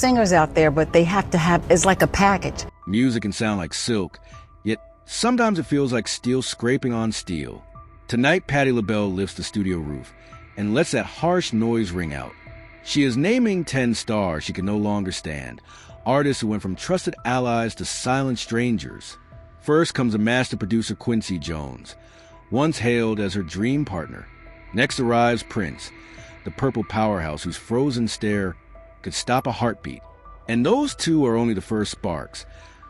singers out there, but they have to have, it's like a package. Music can sound like silk, yet sometimes it feels like steel scraping on steel. Tonight, Patti LaBelle lifts the studio roof and lets that harsh noise ring out. She is naming 10 stars she can no longer stand, artists who went from trusted allies to silent strangers. First comes a master producer, Quincy Jones, once hailed as her dream partner. Next arrives Prince, the purple powerhouse whose frozen stare could stop a heartbeat. And those two are only the first sparks,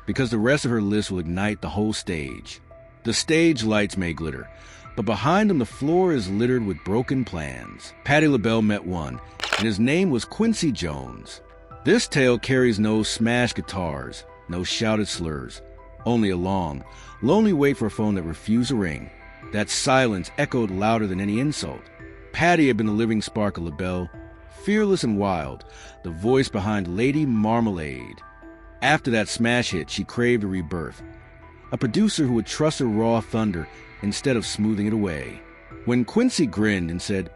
because the rest of her list will ignite the whole stage. The stage lights may glitter, but behind them the floor is littered with broken plans. Patti LaBelle met one, and his name was Quincy Jones. This tale carries no smashed guitars, no shouted slurs, only a long, lonely wait for a phone that refused to ring. That silence echoed louder than any insult. Patti had been the living spark of LaBelle, fearless and wild, the voice behind Lady Marmalade. After that smash hit, she craved a rebirth, a producer who would trust her raw thunder instead of smoothing it away. When Quincy grinned and said,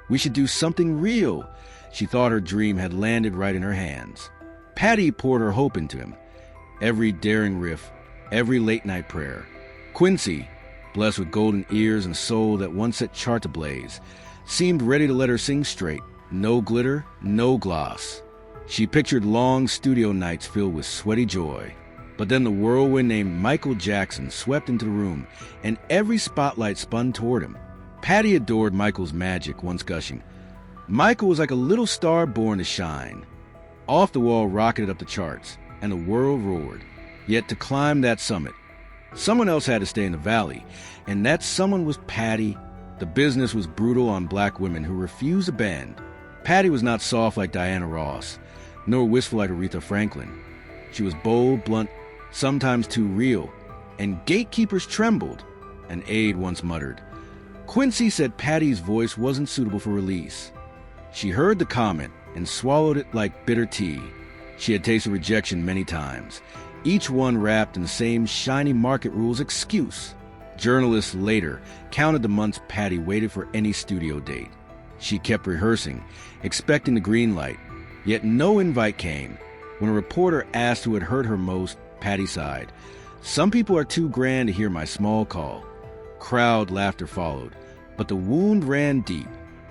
"We should do something real," she thought her dream had landed right in her hands. Patti poured her hope into him. Every daring riff, every late-night prayer. Quincy, blessed with golden ears and soul that once set chart ablaze, seemed ready to let her sing straight. No glitter, no gloss. She pictured long studio nights filled with sweaty joy. But then the whirlwind named Michael Jackson swept into the room, and every spotlight spun toward him. Patti adored Michael's magic, once gushing. Michael was like a little star born to shine. Off the Wall rocketed up the charts, and the world roared. Yet to climb that summit, someone else had to stay in the valley, and that someone was Patti. The business was brutal on black women who refused to bend. Patti was not soft like Diana Ross, nor wistful like Aretha Franklin. She was bold, blunt, sometimes too real, and gatekeepers trembled. An aide once muttered. Quincy said Patti's voice wasn't suitable for release. She heard the comment and swallowed it like bitter tea. She had tasted rejection many times, each one wrapped in the same shiny market rules excuse. Journalists later counted the months Patti waited for any studio date. She kept rehearsing, expecting the green light, yet no invite came. When a reporter asked who had hurt her most, Patti sighed. "Some people are too grand to hear my small call." Crowd laughter followed, but the wound ran deep.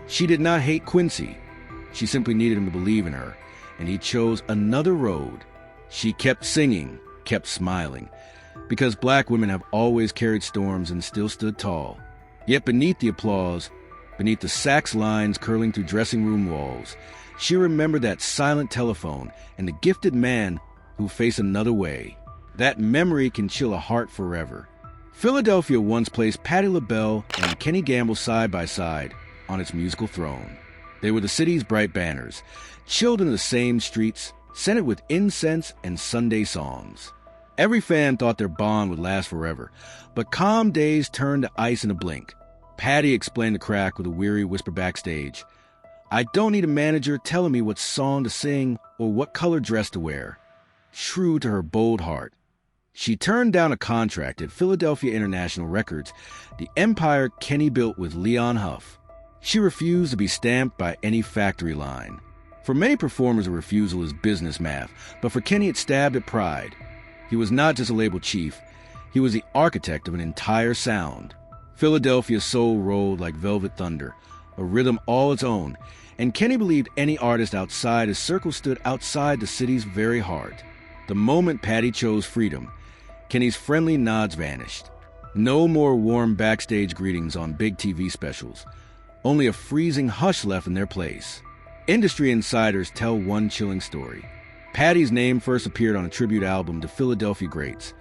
She did not hate Quincy. She simply needed him to believe in her, and he chose another road. She kept singing, kept smiling, because black women have always carried storms and still stood tall. Yet beneath the applause, beneath the sax lines curling through dressing room walls, she remembered that silent telephone and the gifted man who faced another way. That memory can chill a heart forever. Philadelphia once placed Patti LaBelle and Kenny Gamble side by side on its musical throne. They were the city's bright banners, chilled in the same streets, scented with incense and Sunday songs. Every fan thought their bond would last forever, but calm days turned to ice in a blink. Patti explained the crack with a weary whisper backstage. "I don't need a manager telling me what song to sing or what color dress to wear." True to her bold heart, she turned down a contract at Philadelphia International Records, the empire Kenny built with Leon Huff. She refused to be stamped by any factory line. For many performers, a refusal is business math, but for Kenny it stabbed at pride. He was not just a label chief, he was the architect of an entire sound. Philadelphia's soul rolled like velvet thunder, a rhythm all its own, and Kenny believed any artist outside his circle stood outside the city's very heart. The moment Patti chose freedom, Kenny's friendly nods vanished. No more warm backstage greetings on big TV specials. Only a freezing hush left in their place. Industry insiders tell one chilling story. Patti's name first appeared on a tribute album to Philadelphia greats,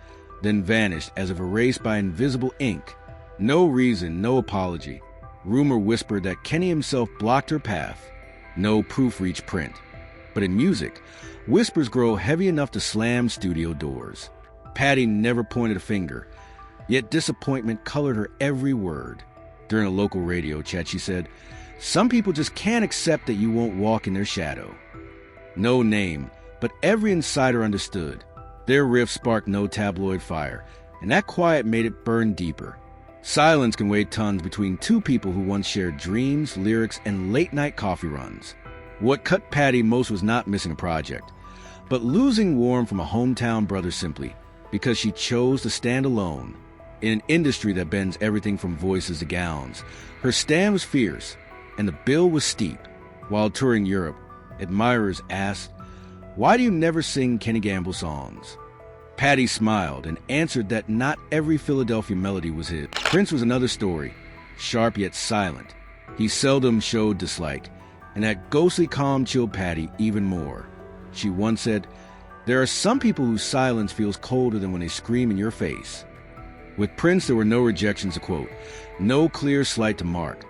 then vanished as if erased by invisible ink. No reason, no apology. Rumor whispered that Kenny himself blocked her path. No proof reached print. But in music, whispers grow heavy enough to slam studio doors. Patti never pointed a finger, yet disappointment colored her every word. During a local radio chat, she said, "Some people just can't accept that you won't walk in their shadow." No name, but every insider understood. Their riff sparked no tabloid fire, and that quiet made it burn deeper. Silence can weigh tons between two people who once shared dreams, lyrics, and late-night coffee runs. What cut Patti most was not missing a project, but losing warmth from a hometown brother simply because she chose to stand alone in an industry that bends everything from voices to gowns. Her stand was fierce, and the bill was steep. While touring Europe, admirers asked, "Why do you never sing Kenny Gamble songs?" Patti smiled and answered that not every Philadelphia melody was his. Prince was another story, sharp yet silent. He seldom showed dislike, and that ghostly calm chilled Patti even more. She once said, "There are some people whose silence feels colder than when they scream in your face." With Prince, there were no rejections to quote, no clear slight to mark,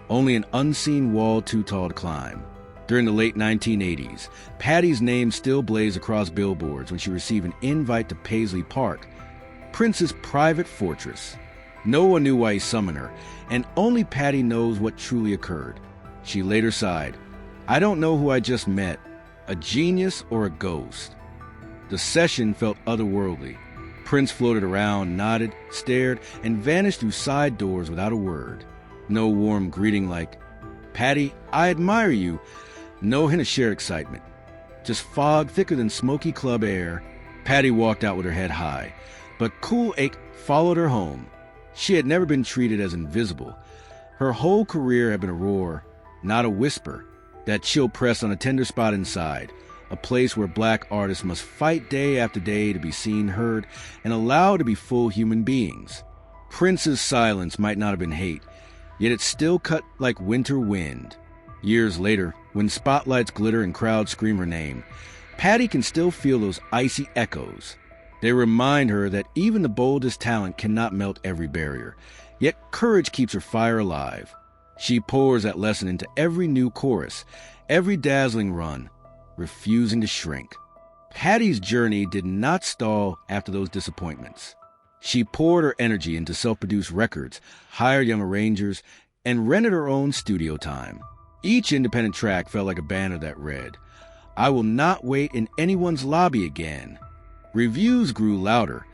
only an unseen wall too tall to climb. During the late 1980s, Patti's name still blazed across billboards when she received an invite to Paisley Park, Prince's private fortress. No one knew why he summoned her, and only Patti knows what truly occurred. She later sighed, "I don't know who I just met, a genius or a ghost." The session felt otherworldly. Prince floated around, nodded, stared, and vanished through side doors without a word. No warm greeting like, "Patti, I admire you." No hint of shared excitement. Just fog thicker than smoky club air. Patti walked out with her head high, but cool ache followed her home. She had never been treated as invisible. Her whole career had been a roar, not a whisper. That chill pressed on a tender spot inside, a place where black artists must fight day after day to be seen, heard, and allowed to be full human beings. Prince's silence might not have been hate, yet it still cut like winter wind. Years later, when spotlights glitter and crowds scream her name, Patti can still feel those icy echoes. They remind her that even the boldest talent cannot melt every barrier, yet courage keeps her fire alive. She pours that lesson into every new chorus, every dazzling run, refusing to shrink. Patti's journey did not stall after those disappointments. She poured her energy into self-produced records, hired young arrangers, and rented her own studio time. Each independent track felt like a banner that read, "I will not wait in anyone's lobby again." Reviews grew louder,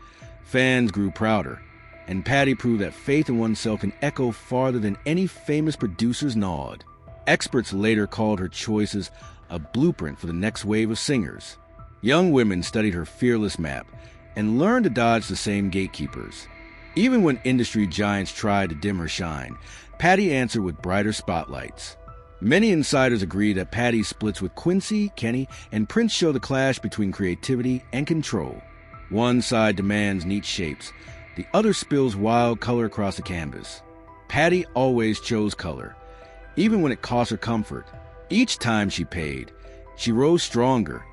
fans grew prouder, and Patti proved that faith in oneself can echo farther than any famous producer's nod. Experts later called her choices a blueprint for the next wave of singers. Young women studied her fearless map and learned to dodge the same gatekeepers. Even when industry giants tried to dim her shine, Patti answered with brighter spotlights. Many insiders agree that Patti's splits with Quincy, Kenny, and Prince show the clash between creativity and control. One side demands neat shapes, the other spills wild color across the canvas. Patti always chose color, even when it cost her comfort. Each time she paid, she rose stronger,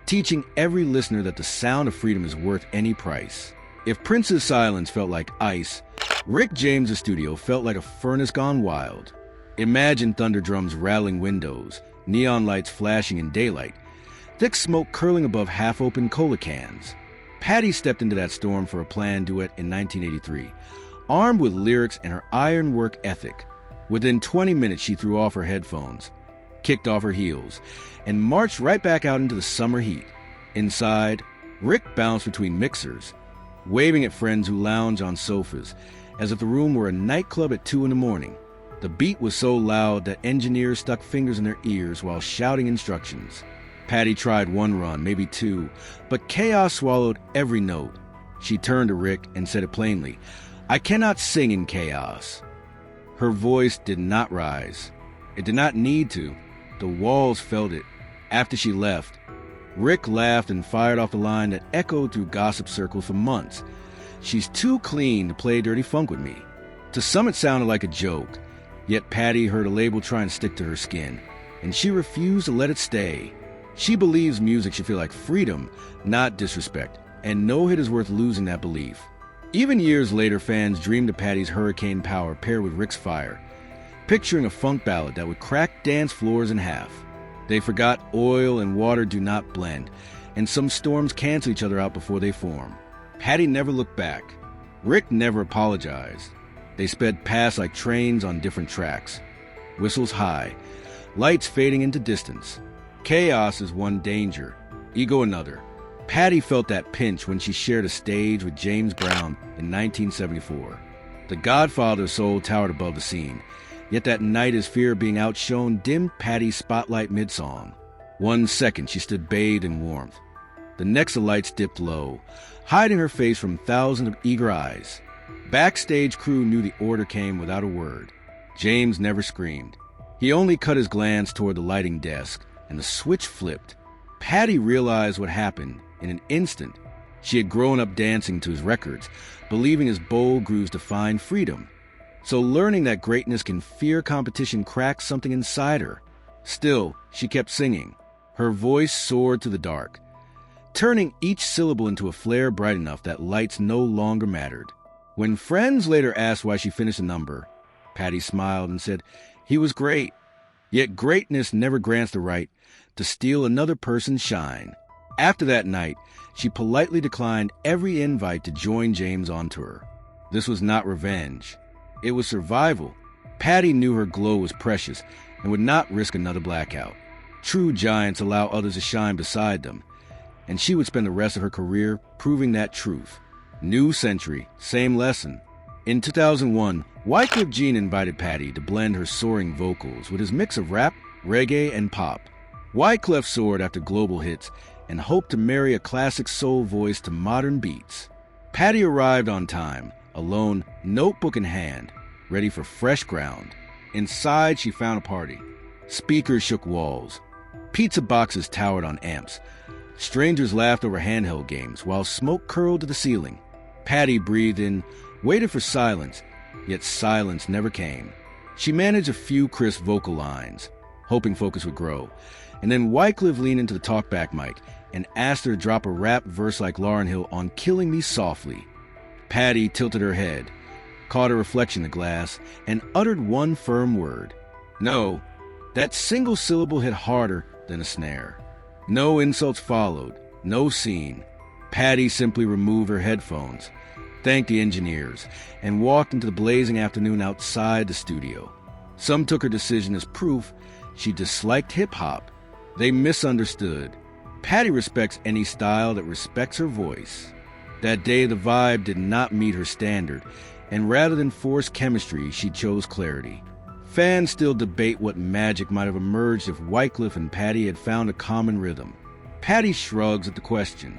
teaching every listener that the sound of freedom is worth any price. If Prince's silence felt like ice, Rick James' studio felt like a furnace gone wild. Imagine thunder drums rattling windows, neon lights flashing in daylight, thick smoke curling above half-open cola cans. Patti stepped into that storm for a planned duet in 1983, armed with lyrics and her ironwork ethic. Within 20 minutes, she threw off her headphones, kicked off her heels, and marched right back out into the summer heat. Inside, Rick bounced between mixers, waving at friends who lounged on sofas, as if the room were a nightclub at 2 a.m. The beat was so loud that engineers stuck fingers in their ears while shouting instructions. Patti tried one run, maybe two, but chaos swallowed every note. She turned to Rick and said it plainly, "I cannot sing in chaos." Her voice did not rise. It did not need to. The walls felt it. After she left, Rick laughed and fired off a line that echoed through gossip circles for months. "She's too clean to play dirty funk with me." To some it sounded like a joke, yet Patti heard a label try and stick to her skin, and she refused to let it stay. She believes music should feel like freedom, not disrespect, and no hit is worth losing that belief. Even years later, fans dreamed of Patti's hurricane power paired with Rick's fire, picturing a funk ballad that would crack dance floors in half. They forgot oil and water do not blend, and some storms cancel each other out before they form. Patti never looked back. Rick never apologized. They sped past like trains on different tracks. Whistles high, lights fading into distance. Chaos is one danger, ego another. Patti felt that pinch when she shared a stage with James Brown in 1974. The Godfather's soul towered above the scene, yet that night his fear of being outshone dimmed Patti's spotlight mid-song. 1 second she stood bathed in warmth, The next, the lights dipped low, hiding her face from thousands of eager eyes. Backstage crew knew the order came without a word. James never screamed. He only cut his glance toward the lighting desk, and the switch flipped. Patty realized what happened in an instant. She had grown up dancing to his records, believing his bold grooves defined freedom. So learning that greatness can fear competition cracked something inside her. Still, she kept singing. Her voice soared to the dark, turning each syllable into a flare bright enough that lights no longer mattered. When friends later asked why she finished the number, Patty smiled and said, "He was great." Yet greatness never grants the right to steal another person's shine. After that night, she politely declined every invite to join James on tour. This was not revenge. It was survival. Patty knew her glow was precious and would not risk another blackout. True giants allow others to shine beside them, and she would spend the rest of her career proving that truth. New century, same lesson. In 2001, Wyclef Jean invited Patty to blend her soaring vocals with his mix of rap, reggae, and pop. Wyclef soared after global hits and hoped to marry a classic soul voice to modern beats. Patty arrived on time, alone, notebook in hand, ready for fresh ground. Inside, she found a party. Speakers shook walls. Pizza boxes towered on amps. Strangers laughed over handheld games while smoke curled to the ceiling. Patty breathed in, waited for silence, yet silence never came. She managed a few crisp vocal lines, hoping focus would grow, and then Wyclef leaned into the talkback mic and asked her to drop a rap verse like Lauryn Hill on Killing Me Softly. Patty tilted her head, caught a reflection in the glass, and uttered one firm word. No. That single syllable hit harder than a snare. No insults followed, no scene. Patty simply removed her headphones, thanked the engineers, and walked into the blazing afternoon outside the studio. Some took her decision as proof she disliked hip-hop. They misunderstood. Patty respects any style that respects her voice. That day, the vibe did not meet her standard, and rather than force chemistry, she chose clarity. Fans still debate what magic might have emerged if Wyclef and Patty had found a common rhythm. Patty shrugs at the question.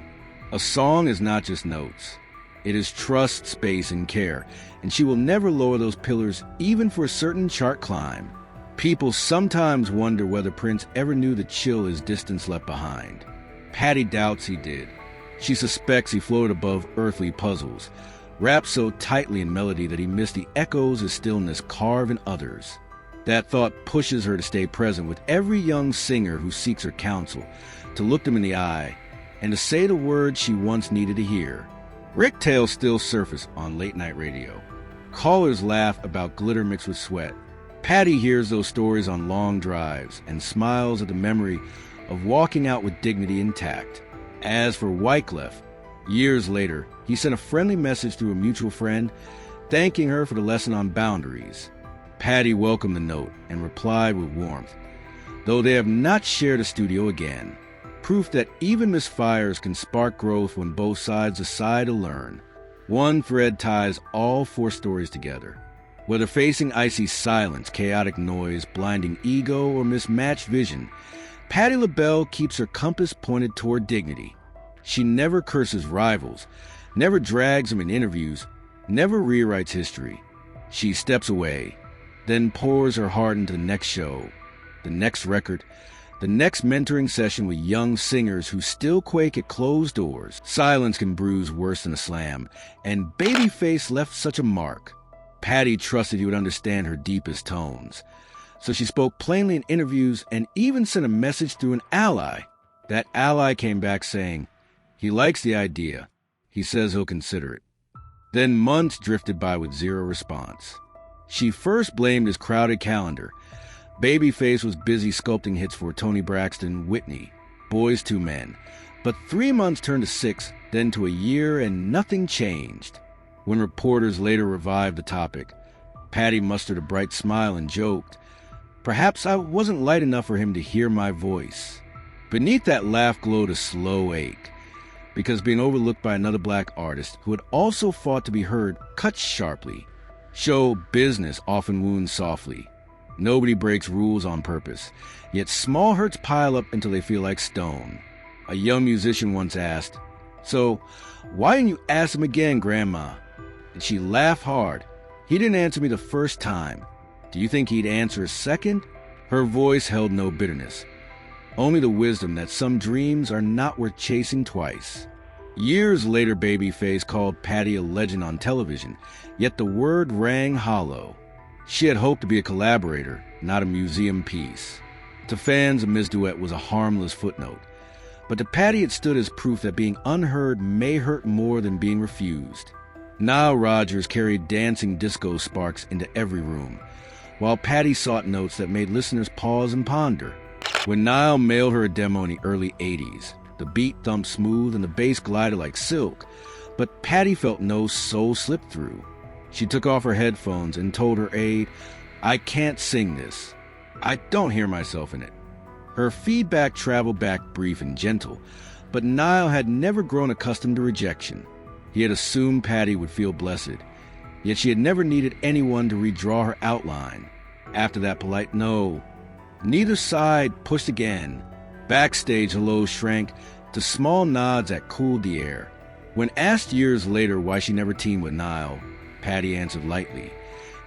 A song is not just notes. It is trust, space, and care, and she will never lower those pillars even for a certain chart climb. People sometimes wonder whether Prince ever knew the chill his distance left behind. Patty doubts he did. She suspects he floated above earthly puzzles, wrapped so tightly in melody that he missed the echoes of stillness carved in others. That thought pushes her to stay present with every young singer who seeks her counsel, to look them in the eye, and to say the words she once needed to hear. Rick tales still surface on late-night radio. Callers laugh about glitter mixed with sweat. Patty hears those stories on long drives and smiles at the memory of walking out with dignity intact. As for Wyclef, years later, he sent a friendly message through a mutual friend, thanking her for the lesson on boundaries. Patty welcomed the note and replied with warmth, though they have not shared a studio again. Proof that even misfires can spark growth when both sides decide to learn. One thread ties all four stories together. Whether facing icy silence, chaotic noise, blinding ego, or mismatched vision, Patti LaBelle keeps her compass pointed toward dignity. She never curses rivals, never drags them in interviews, never rewrites history. She steps away, then pours her heart into the next show, the next record, the next mentoring session with young singers who still quake at closed doors. Silence can bruise worse than a slam, and Babyface left such a mark. Patty trusted he would understand her deepest tones, so she spoke plainly in interviews and even sent a message through an ally. That ally came back saying, he likes the idea. He says he'll consider it. Then months drifted by with zero response. She first blamed his crowded calendar. Babyface was busy sculpting hits for Toni Braxton, Whitney, Boys II Men. But 3 months turned to 6, then to a year, and nothing changed. When reporters later revived the topic, Patty mustered a bright smile and joked, "Perhaps I wasn't light enough for him to hear my voice." Beneath that laugh glowed a slow ache, because being overlooked by another black artist who had also fought to be heard cuts sharply. Show business often wounds softly. Nobody breaks rules on purpose, yet small hurts pile up until they feel like stone. A young musician once asked, "So, why didn't you ask him again, Grandma?" And she laughed hard. "He didn't answer me the first time. Do you think he'd answer a second?" Her voice held no bitterness, only the wisdom that some dreams are not worth chasing twice. Years later, Babyface called Patti a legend on television, yet the word rang hollow. She had hoped to be a collaborator, not a museum piece. To fans, a Miss Duet was a harmless footnote. But to Patti, it stood as proof that being unheard may hurt more than being refused. Nile Rodgers carried dancing disco sparks into every room, while Patti sought notes that made listeners pause and ponder. When Nile mailed her a demo in the early 80s, the beat thumped smooth and the bass glided like silk, but Patti felt no soul slip through. She took off her headphones and told her aide, "I can't sing this. I don't hear myself in it." Her feedback traveled back brief and gentle, but Nile had never grown accustomed to rejection. He had assumed Patti would feel blessed, yet she had never needed anyone to redraw her outline. After that polite no, neither side pushed again. Backstage hellos shrank to small nods that cooled the air. When asked years later why she never teamed with Nile, Patti answered lightly,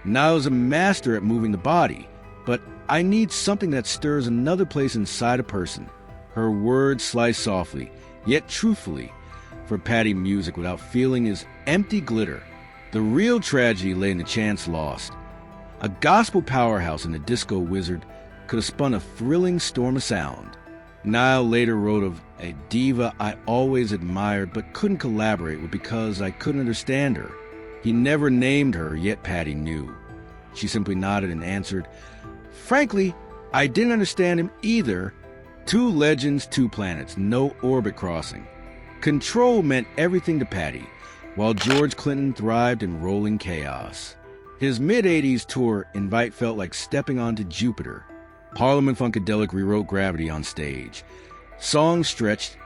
"Nile is a master at moving the body, but I need something that stirs another place inside a person." Her words sliced softly, yet truthfully, for Patti, music without feeling is empty glitter. The real tragedy lay in the chance lost. A gospel powerhouse and a disco wizard could have spun a thrilling storm of sound. Nile later wrote of a diva I always admired but couldn't collaborate with because I couldn't understand her. He never named her, yet Patti knew. She simply nodded and answered, "Frankly, I didn't understand him either. Two legends, two planets, no orbit crossing." Control meant everything to Patti, while George Clinton thrived in rolling chaos. His mid-'80s tour Invite felt like stepping onto Jupiter. Parliament Funkadelic rewrote Gravity on stage. Songs stretched,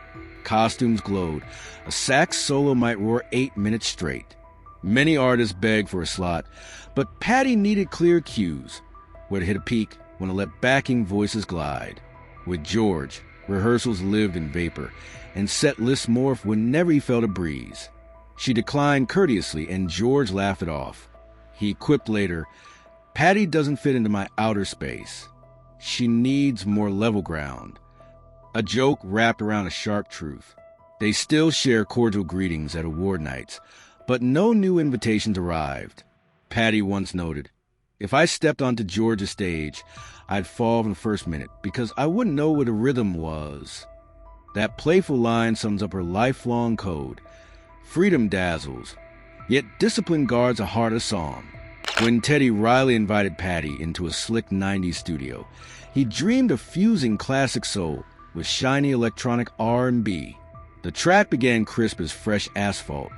costumes glowed. A sax solo might roar 8 minutes straight. Many artists begged for a slot, but Patti needed clear cues, where to hit a peak, when to let backing voices glide. With George, rehearsals lived in vapor, and set lists morphed whenever he felt a breeze. She declined courteously, and George laughed it off. He quipped later, "Patti doesn't fit into my outer space. She needs more level ground." A joke wrapped around a sharp truth. They still share cordial greetings at award nights, but no new invitations arrived. Patti once noted, "If I stepped onto George's stage, I'd fall from the first minute because I wouldn't know what a rhythm was." That playful line sums up her lifelong code. Freedom dazzles, yet discipline guards a heart of song. When Teddy Riley invited Patti into a slick 90s studio, he dreamed of fusing classic soul with shiny electronic R&B. The track began crisp as fresh asphalt.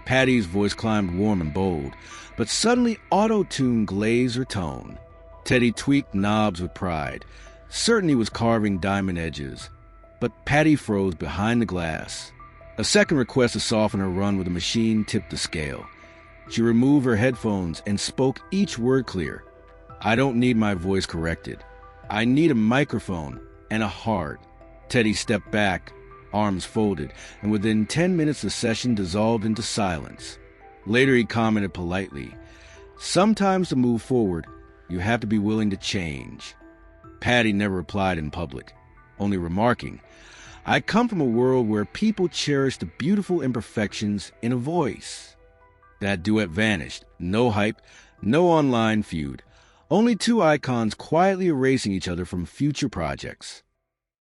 Patti's voice climbed warm and bold, but suddenly auto-tune glazed her tone. Teddy tweaked knobs with pride, certain he was carving diamond edges, but Patti froze behind the glass. A second request to soften her run with the machine tipped the scale. She removed her headphones and spoke each word clear. "I don't need my voice corrected. I need a microphone and a heart." Teddy stepped back, arms folded, and within 10 minutes the session dissolved into silence. Later he commented politely, "Sometimes to move forward, you have to be willing to change." Patti never replied in public, only remarking, "I come from a world where people cherish the beautiful imperfections in a voice." That duet vanished. No hype, no online feud. Only two icons quietly erasing each other from future projects.